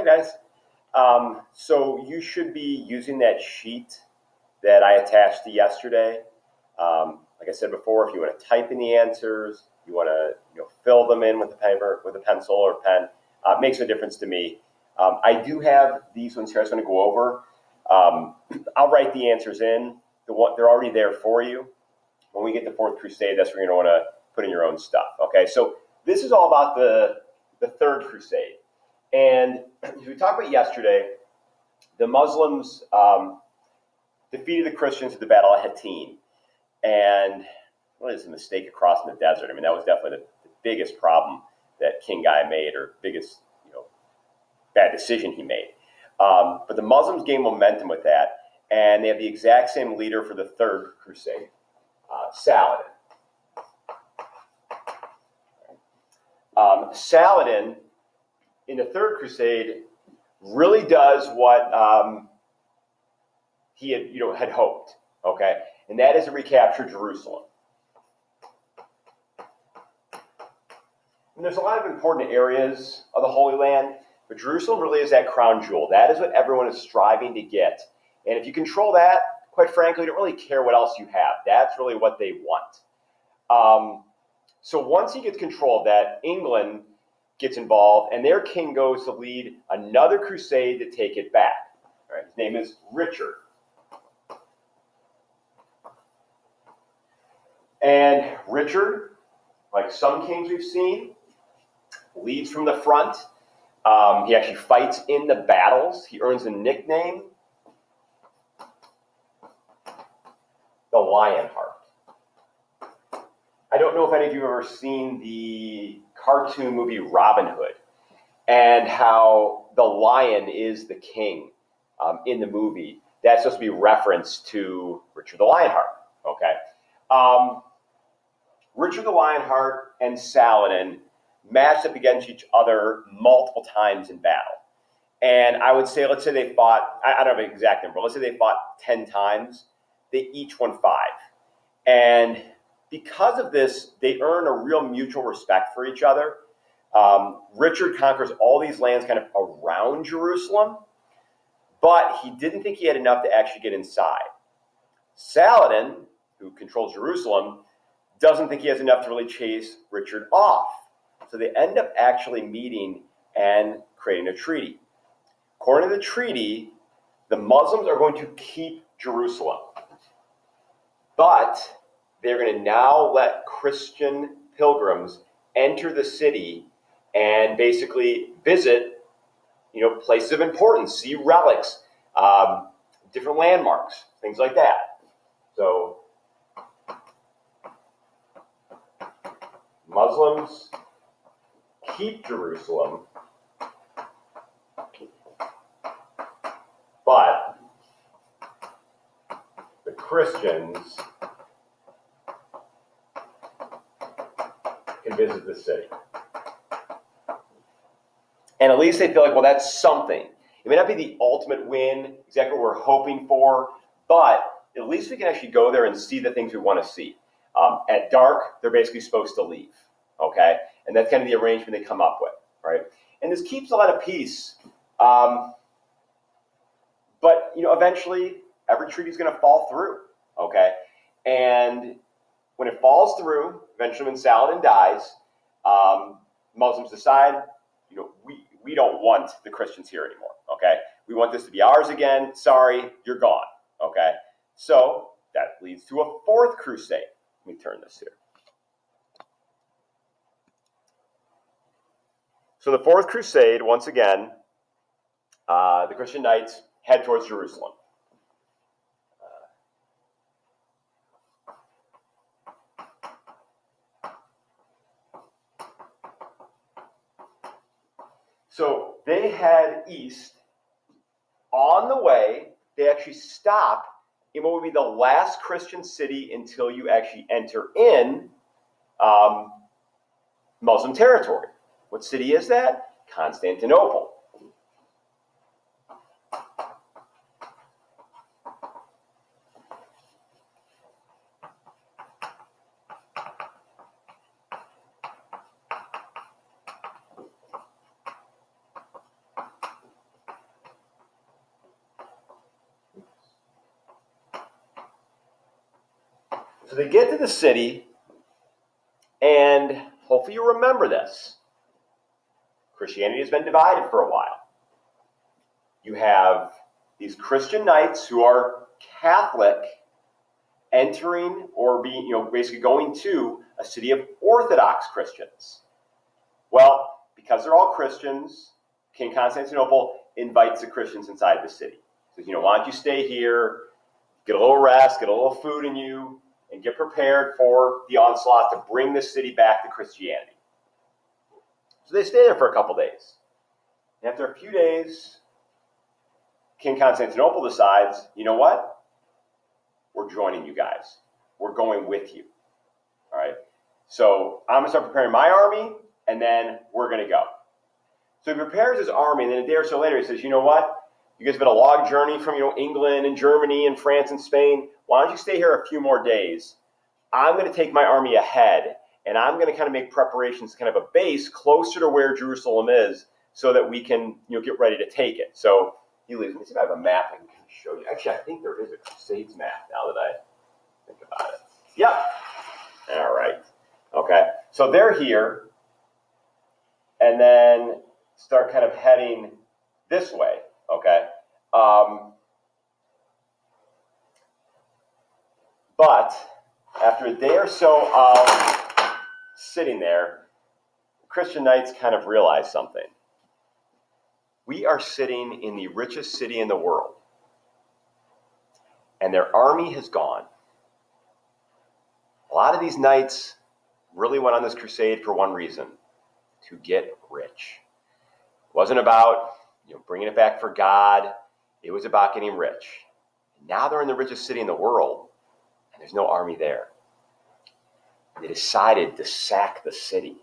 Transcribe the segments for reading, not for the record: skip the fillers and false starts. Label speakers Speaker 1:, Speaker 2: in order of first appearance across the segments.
Speaker 1: Hi guys. So you should be using that sheet that I attached to yesterday. Like I said before, if you want to type in the answers, you want to fill them in with a paper, with a pencil or pen, it makes no difference to me. I do have these ones here I was going to go over. I'll write the answers in. They're already there for you. When we get to Fourth Crusade, that's where you're going to want to put in your own stuff. Okay, so this is all about the Third Crusade. And as we talked about yesterday, the Muslims defeated the Christians at the Battle of Hattin. And what is a mistake of crossing the desert? I mean, that was definitely the biggest problem that King Guy made, or biggest bad decision he made. But the Muslims gained momentum with that, and they have the exact same leader for the Third Crusade, Saladin. Saladin, in the Third Crusade, really does what he had hoped, okay? And that is to recapture Jerusalem. And there's a lot of important areas of the Holy Land, but Jerusalem really is that crown jewel. That is what everyone is striving to get. And if you control that, quite frankly, you don't really care what else you have. That's really what they want. So once he gets control of that, England gets involved, and their king goes to lead another crusade to take it back. All right, his name is Richard. And Richard, like some kings we've seen, leads from the front. He actually fights in the battles. He earns a nickname, the Lionheart. I don't know if any of you have ever seen the cartoon movie Robin Hood, and how the lion is the king in the movie. That's supposed to be reference to Richard the Lionheart. Okay, Richard the Lionheart and Saladin matched up against each other multiple times in battle. And I would say, let's say they fought, I don't have an exact number, let's say they fought 10 times, they each won 5. And because of this, they earn a real mutual respect for each other. Richard conquers all these lands kind of around Jerusalem, but he didn't think he had enough to actually get inside. Saladin, who controls Jerusalem, doesn't think he has enough to really chase Richard off. So they end up actually meeting and creating a treaty. According to the treaty, the Muslims are going to keep Jerusalem, but they're going to now let Christian pilgrims enter the city and basically visit, places of importance, see relics, different landmarks, things like that. So Muslims keep Jerusalem, but the Christians can visit the city. And at least they feel like, well, that's something. It may not be the ultimate win, exactly what we're hoping for, but at least we can actually go there and see the things we want to see. At dark, they're basically supposed to leave, okay? And that's kind of the arrangement they come up with, right? And this keeps a lot of peace. But, eventually, every treaty is going to fall through, okay? And when it falls through, eventually when Saladin dies, Muslims decide, we don't want the Christians here anymore, okay? We want this to be ours again. Sorry, you're gone, okay? So that leads to a Fourth Crusade. Let me turn this here. So the Fourth Crusade, once again, the Christian knights head towards Jerusalem. So they head east. On the way, they actually stop in what would be the last Christian city until you actually enter in Muslim territory. What city is that? Constantinople. So they get to the city, and hopefully you remember this. Christianity has been divided for a while. You have these Christian knights who are Catholic entering or being, basically going to a city of Orthodox Christians. Well, because they're all Christians, King Constantinople invites the Christians inside the city. Says, why don't you stay here, get a little rest, get a little food in you, and get prepared for the onslaught to bring the city back to Christianity. So they stay there for a couple days. And after a few days, King Constantinople decides, you know what? We're joining you guys. We're going with you. All right? So I'm going to start preparing my army, and then we're going to go. So he prepares his army, and then a day or so later he says, you know what? You guys have had a long journey from, England and Germany and France and Spain. Why don't you stay here a few more days? I'm going to take my army ahead, and I'm going to kind of make preparations, kind of a base closer to where Jerusalem is, so that we can, get ready to take it. So he leaves. Let me see if I have a map I can show you. Actually, I think there is a Crusades map now that I think about it. Yep. All right. Okay. So they're here, and then start kind of heading this way. Okay. But after a day or so of sitting there, Christian knights kind of realize something. We are sitting in the richest city in the world, and their army has gone. A lot of these knights really went on this crusade for one reason: to get rich. It wasn't about bringing it back for God. It was about getting rich. Now they're in the richest city in the world, and there's no army there. They decided to sack the city.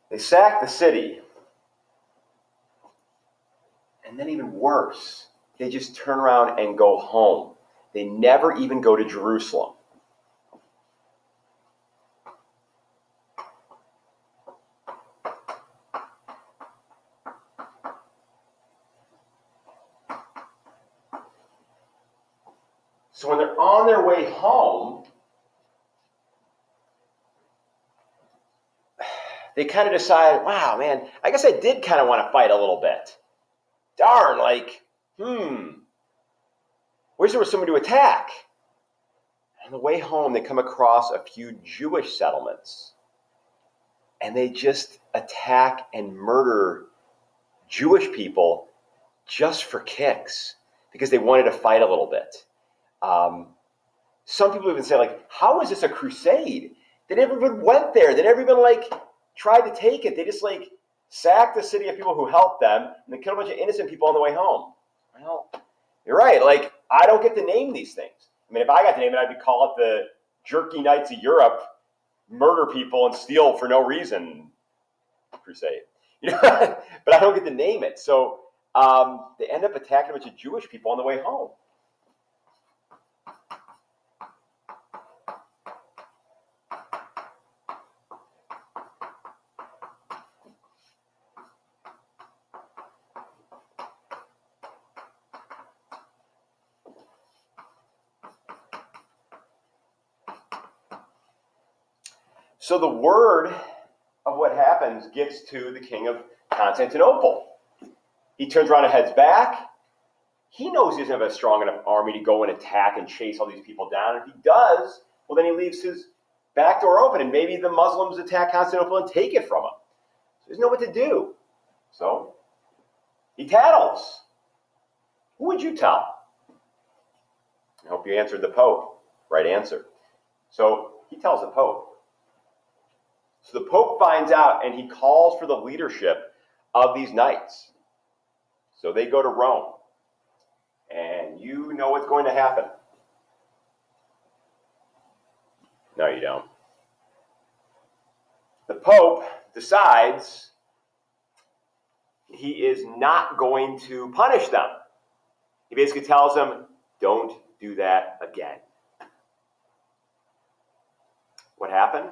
Speaker 1: They sack the city. And then even worse, they just turn around and go home. They never even go to Jerusalem. So when they're on their way home, they kind of decide, wow, man, I guess I did kind of want to fight a little bit. Darn, where's there someone to attack? On the way home, they come across a few Jewish settlements, and they just attack and murder Jewish people just for kicks, because they wanted to fight a little bit. Some people even say, how is this a crusade? They never even went there. They never even, tried to take it. They just, sacked the city of people who helped them, and they killed a bunch of innocent people on the way home. Well, you're right. I don't get to name these things. I mean, if I got to name it, I'd call it the Jerky Knights of Europe murder people and steal for no reason crusade. But I don't get to name it. So they end up attacking a bunch of Jewish people on the way home. So the word of what happens gets to the king of Constantinople. He turns around and heads back. He knows he doesn't have a strong enough army to go and attack and chase all these people down. If he does, well, then he leaves his back door open, and maybe the Muslims attack Constantinople and take it from him. So he doesn't know what to do. So he tattles. Who would you tell? I hope you answered the Pope. Right answer. So he tells the Pope. So the Pope finds out, and he calls for the leadership of these knights. So they go to Rome. And you know what's going to happen. No, you don't. The Pope decides he is not going to punish them. He basically tells them, don't do that again. what happened?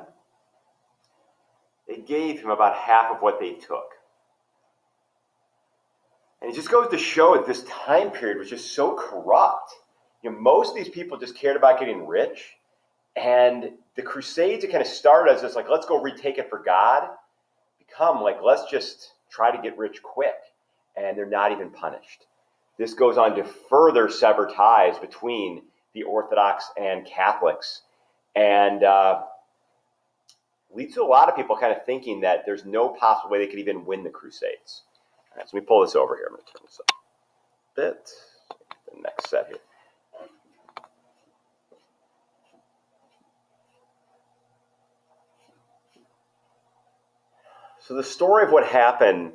Speaker 1: They gave him about half of what they took. And it just goes to show that this time period was just so corrupt. Most of these people just cared about getting rich. And the Crusades that kind of started as this, like, let's go retake it for God, become like, let's just try to get rich quick. And they're not even punished. This goes on to further sever ties between the Orthodox and Catholics. And leads to a lot of people kind of thinking that there's no possible way they could even win the Crusades. All right, so let me pull this over here. I'm going to turn this up a bit. The next set here. So the story of what happened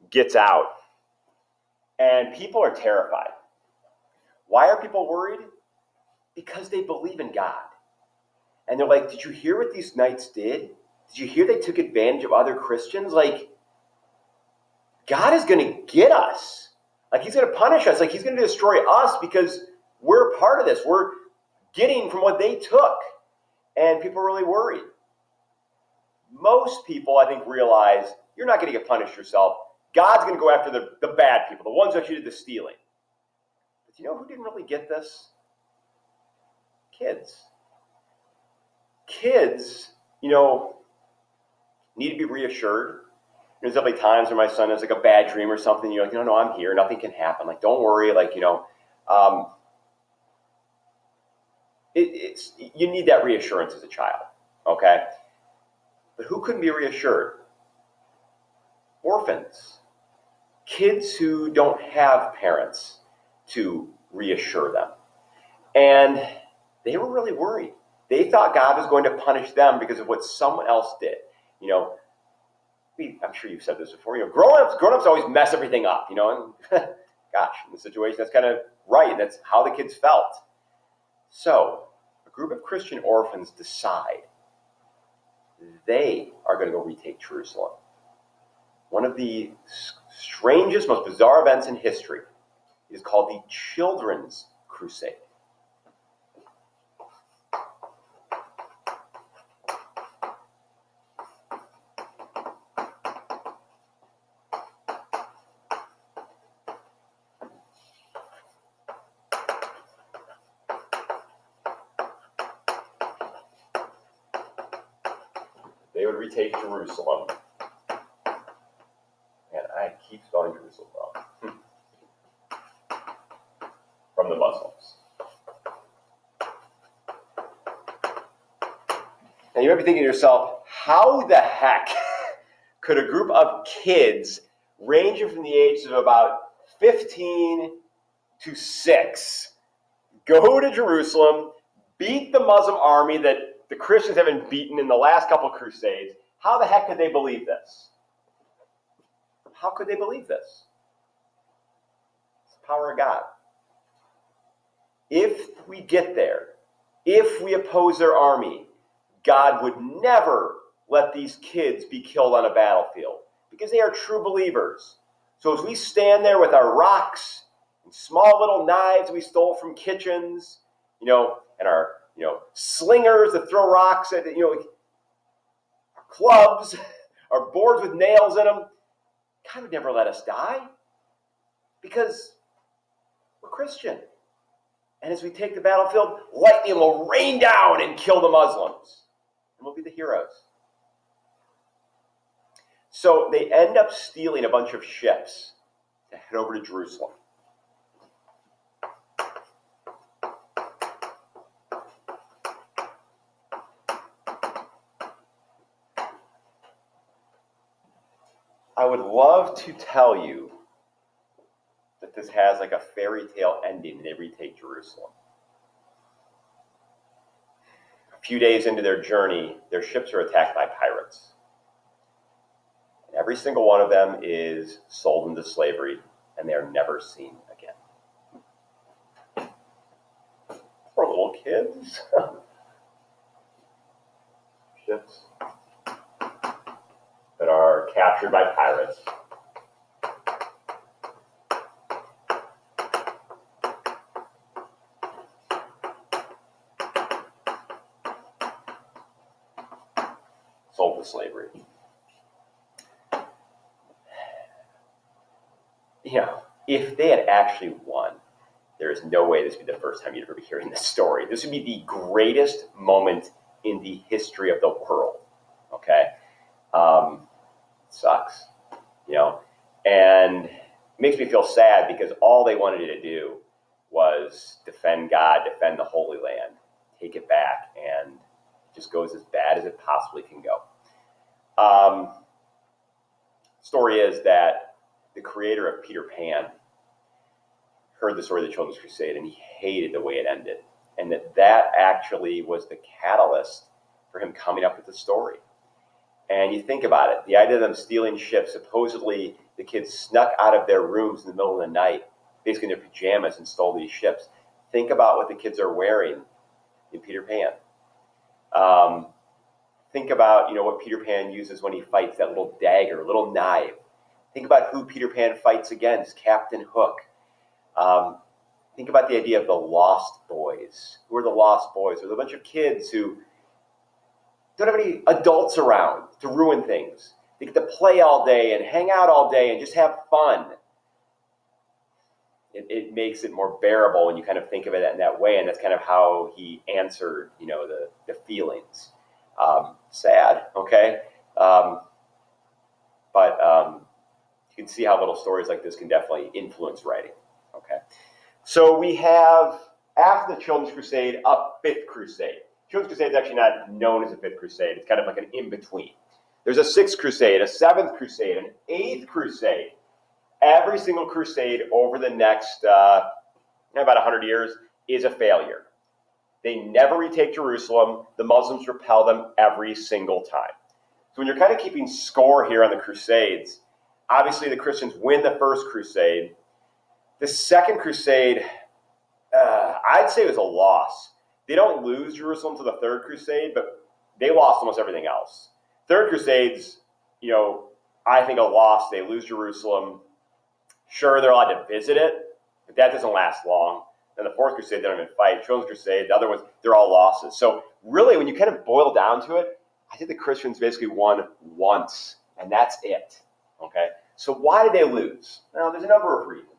Speaker 1: gets out, and people are terrified. Why are people worried? Because they believe in God. And they're like, did you hear what these knights did? Did you hear they took advantage of other Christians? Like, God is going to get us. Like, he's going to punish us. Like, he's going to destroy us because we're a part of this. We're getting from what they took. And people are really worried. Most people, I think, realize you're not going to get punished yourself. God's going to go after the bad people, the ones who actually did the stealing. But you know who didn't really get this? Kids. Kids, need to be reassured. There's definitely times when my son has like a bad dream or something. You're like, no, I'm here. Nothing can happen. Like, don't worry. Like, you need that reassurance as a child. Okay. But who couldn't be reassured? Orphans. Kids who don't have parents to reassure them. And they were really worried. They thought God was going to punish them because of what someone else did. I'm sure you've said this before. Grown-ups always mess everything up. And gosh, in the situation, that's kind of right. That's how the kids felt. So, a group of Christian orphans decide they are going to go retake Jerusalem. One of the strangest, most bizarre events in history is called the Children's Crusade. They would retake Jerusalem. And I keep spelling Jerusalem wrong. From the Muslims. And you might be thinking to yourself, how the heck could a group of kids ranging from the ages of about 15 to 6 go to Jerusalem, beat the Muslim army that the Christians haven't beaten in the last couple of Crusades? How the heck could they believe this? How could they believe this? It's the power of God. If we get there, if we oppose their army, God would never let these kids be killed on a battlefield because they are true believers. So as we stand there with our rocks and small little knives we stole from kitchens, and our, slingers that throw rocks at, our clubs, our boards with nails in them, God would never let us die because we're Christian. And as we take the battlefield, lightning will rain down and kill the Muslims. And we'll be the heroes. So they end up stealing a bunch of ships to head over to Jerusalem. I would love to tell you that this has like a fairy tale ending and they retake Jerusalem. A few days into their journey, their ships are attacked by pirates. And every single one of them is sold into slavery, and they are never seen again. Poor little kids. Ships that are captured by pirates. sold to slavery. If they had actually won, there is no way this would be the first time you'd ever be hearing this story. This would be the greatest moment in the history of the world. Okay? Sucks, and it makes me feel sad because all they wanted to do was defend God, defend the Holy Land, take it back, and it just goes as bad as it possibly can go. Story is that the creator of Peter Pan heard the story of the Children's Crusade, and he hated the way it ended, and that actually was the catalyst for him coming up with the story. And you think about it, the idea of them stealing ships, supposedly the kids snuck out of their rooms in the middle of the night, basically in their pajamas, and stole these ships. Think about what the kids are wearing in Peter Pan. Think about, what Peter Pan uses when he fights, that little dagger, little knife. Think about who Peter Pan fights against, Captain Hook. Think about the idea of the Lost Boys. Who are the Lost Boys? There's a bunch of kids who don't have any adults around to ruin things. They get to play all day and hang out all day and just have fun. It makes it more bearable when you kind of think of it in that way, and that's kind of how he answered, the feelings. Sad, okay? But you can see how little stories like this can definitely influence writing, okay? So we have, after the Children's Crusade, a fifth crusade. Children's Crusade is actually not known as a fifth crusade. It's kind of like an in-between. There's a sixth crusade, a seventh crusade, an eighth crusade. Every single crusade over the next about 100 years is a failure. They never retake Jerusalem. The Muslims repel them every single time. So when you're kind of keeping score here on the Crusades, obviously the Christians win the first crusade. The second crusade, I'd say it was a loss. They don't lose Jerusalem to the third crusade, but they lost almost everything else. Third crusades, I think a loss. They lose Jerusalem. Sure, they're allowed to visit it, but that doesn't last long. And the fourth crusade, they don't even fight. Children's Crusade, the other ones, they're all losses. So really, when you kind of boil down to it, I think the Christians basically won once, and that's it. Okay? So why did they lose? Well, there's a number of reasons.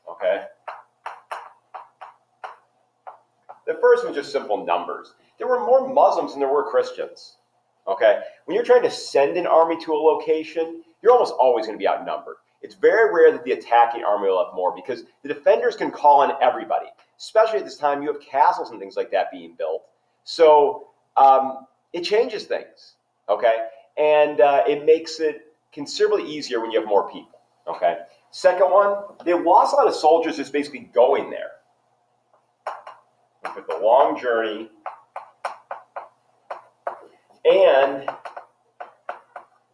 Speaker 1: Okay? The first was just simple numbers. There were more Muslims than there were Christians. Okay? When you're trying to send an army to a location, you're almost always going to be outnumbered. It's very rare that the attacking army will have more because the defenders can call on everybody. Especially at this time, you have castles and things like that being built. So it changes things, okay? And it makes it considerably easier when you have more people, okay? Second one, they lost a lot of soldiers just basically going there. With the long journey and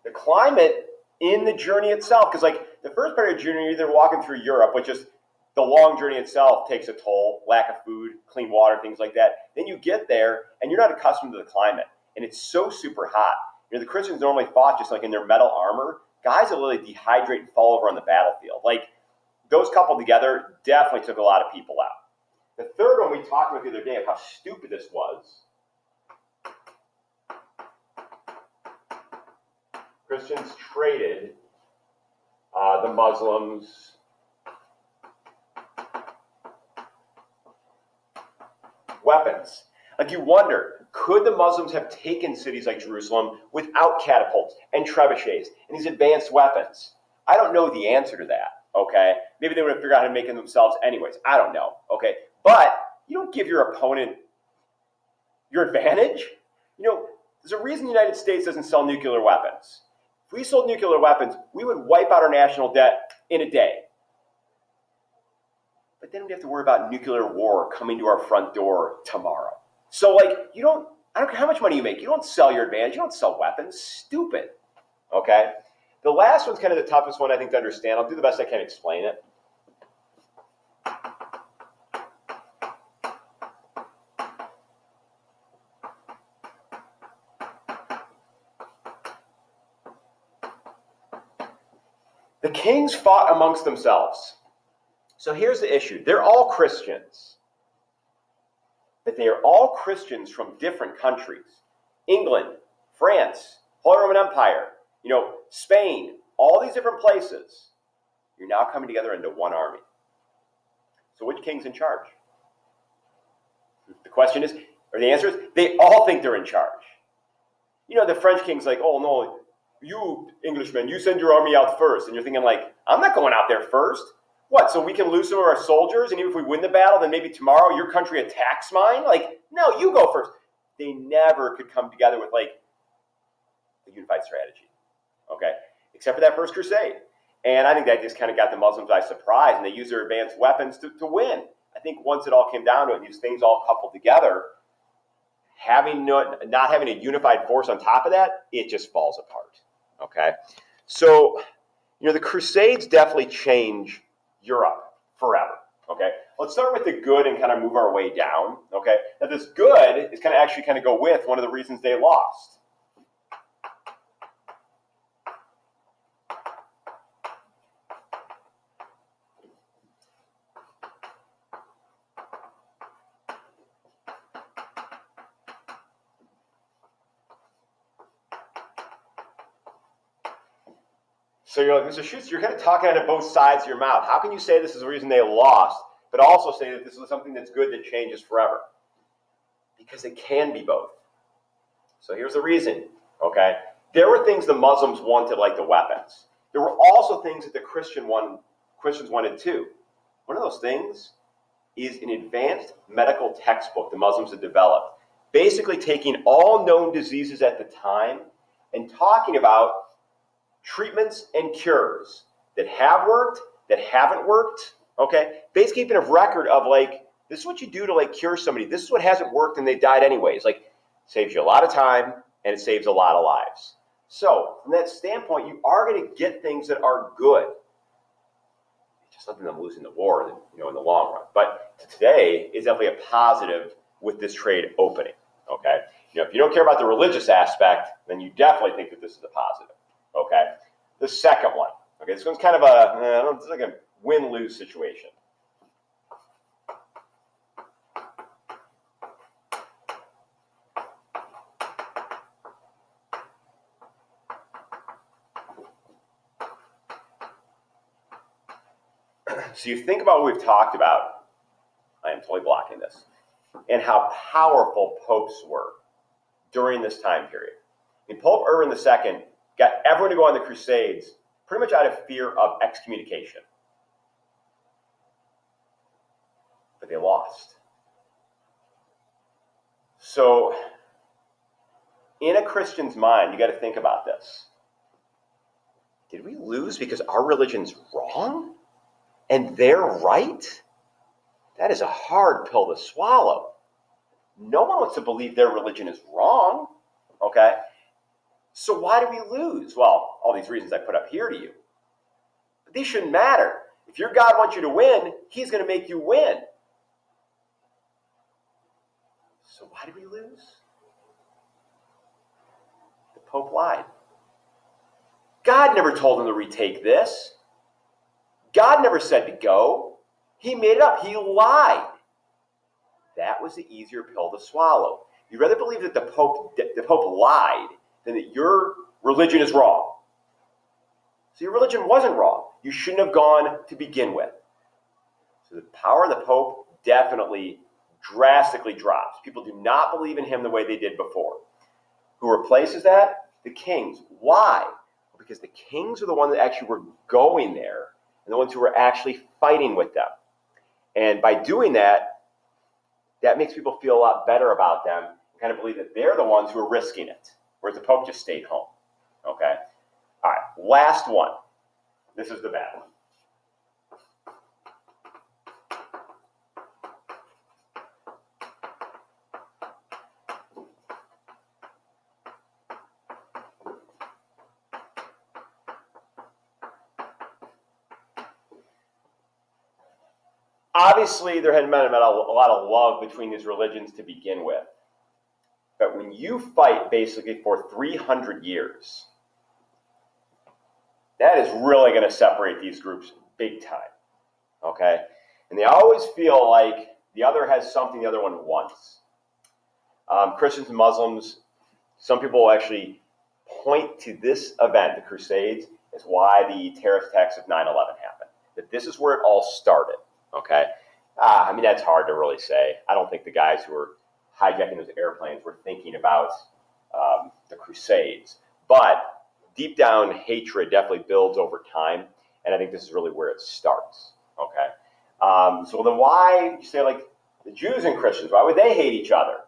Speaker 1: the climate in the journey itself, because like the first part of the journey, you're either walking through Europe, which is the long journey itself takes a toll, lack of food, clean water, things like that. Then you get there and you're not accustomed to the climate, and it's so super hot. The Christians normally fought just like in their metal armor. Guys will literally dehydrate and fall over on the battlefield. Like those coupled together definitely took a lot of people out. The third one we talked about the other day of how stupid this was. Christians traded the Muslims weapons. Like you wonder, could the Muslims have taken cities like Jerusalem without catapults and trebuchets and these advanced weapons? I don't know the answer to that, okay? Maybe they would have figured out how to make it themselves anyways. I don't know, okay? But you don't give your opponent your advantage. There's a reason the United States doesn't sell nuclear weapons. If we sold nuclear weapons, we would wipe out our national debt in a day. But then we'd have to worry about nuclear war coming to our front door tomorrow. So I don't care how much money you make, you don't sell your advantage, you don't sell weapons. Stupid, okay? The last one's kind of the toughest one I think to understand. I'll do the best I can explain it. The kings fought amongst themselves. So here's the issue. They're all Christians. But they are all Christians from different countries. England, France, Holy Roman Empire, Spain, all these different places, you're now coming together into one army. So which king's in charge? The question is, or the answer is, they all think they're in charge. The French king's like, oh no, you Englishmen, you send your army out first. And you're thinking like, I'm not going out there first. What, so we can lose some of our soldiers, and even if we win the battle, then maybe tomorrow your country attacks mine? Like, no, you go first. They never could come together with like a unified strategy, okay? Except for that first crusade. And I think that just kind of got the Muslims by surprise, and they used their advanced weapons to win. I think once it all came down to it, and these things all coupled together, not having a unified force on top of that, it just falls apart, okay? So, the Crusades definitely change Europe forever, okay? Let's start with the good and kind of move our way down, okay? Now, this good is actually go with one of the reasons they lost. So you're like, Mr. Schutz, you're kind of talking out of both sides of your mouth. How can you say this is the reason they lost, but also say that this is something that's good that changes forever? Because it can be both. So here's the reason, okay? There were things the Muslims wanted, like the weapons. There were also things that the Christians wanted too. One of those things is an advanced medical textbook the Muslims had developed, basically taking all known diseases at the time and talking about treatments and cures that have worked, that haven't worked, okay? Basically keeping a record of like, this is what you do to like cure somebody. This is what hasn't worked and they died anyways. Like, saves you a lot of time and it saves a lot of lives. So from that standpoint, you are going to get things that are good. It's just something them losing the war, in the long run. But today is definitely a positive with this trade opening, okay? If you don't care about the religious aspect, then you definitely think that this is a positive. Okay, the second one. Okay, this one's kind of it's like a win-lose situation. So you think about what we've talked about. I am totally blocking this. And how powerful popes were during this time period. Pope Urban II got everyone to go on the Crusades pretty much out of fear of excommunication. But they lost. So, in a Christian's mind, you got to think about this. Did we lose because our religion's wrong? And they're right? That is a hard pill to swallow. No one wants to believe their religion is wrong, okay? So why do we lose? Well, all these reasons I put up here to you. But these shouldn't matter. If your God wants you to win, he's going to make you win. So why did we lose? The Pope lied. God never told him to retake this. God never said to go. He made it up. He lied. That was the easier pill to swallow. You'd rather believe that the Pope lied than that your religion is wrong. So your religion wasn't wrong. You shouldn't have gone to begin with. So the power of the Pope definitely drastically drops. People do not believe in him the way they did before. Who replaces that? The kings. Why? Well, because the kings are the ones that actually were going there and the ones who were actually fighting with them. And by doing that, that makes people feel a lot better about them and kind of believe that they're the ones who are risking it, whereas the Pope just stayed home. Okay? All right, last one. This is the bad one. Obviously, there hadn't been a lot of love between these religions to begin with. But when you fight basically for 300 years, that is really going to separate these groups big time. Okay? And they always feel like the other has something the other one wants. Christians and Muslims, some people actually point to this event, the Crusades, as why the terrorist attacks of 9/11 happened. That this is where it all started, okay? I mean, that's hard to really say. I don't think the guys who were hijacking those airplanes were thinking about the Crusades. But deep down, hatred definitely builds over time, and I think this is really where it starts, okay? So then why, you say, like, the Jews and Christians, why would they hate each other?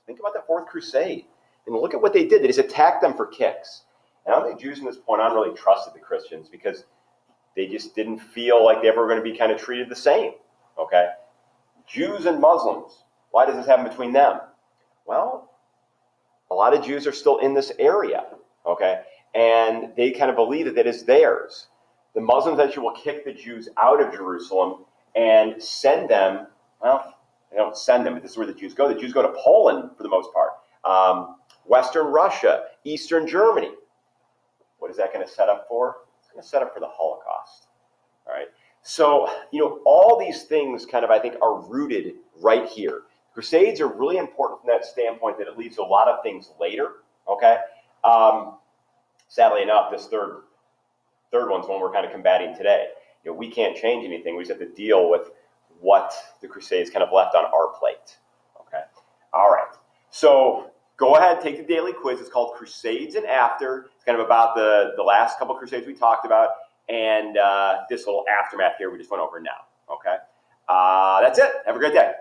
Speaker 1: Think about the Fourth Crusade. And look at what they did. They just attacked them for kicks. And I don't think Jews from this point on really trusted the Christians because they just didn't feel like they ever were going to be kind of treated the same, okay? Jews and Muslims, why does this happen between them? Well, a lot of Jews are still in this area, okay? And they kind of believe that it is theirs. The Muslims actually will kick the Jews out of Jerusalem and send them, well, they don't send them, but this is where the Jews go. The Jews go to Poland for the most part. Western Russia, Eastern Germany. What is that going to set up for? It's going to set up for the Holocaust. All right. So, all these things kind of, I think, are rooted right here. Crusades are really important from that standpoint that it leads to a lot of things later. Okay. Sadly enough, this third one's one we're kind of combating today. We can't change anything. We just have to deal with what the Crusades kind of left on our plate. Okay. All right. So go ahead, take the daily quiz. It's called Crusades and After. It's kind of about the last couple of Crusades we talked about, and this little aftermath here we just went over now. Okay. That's it. Have a great day.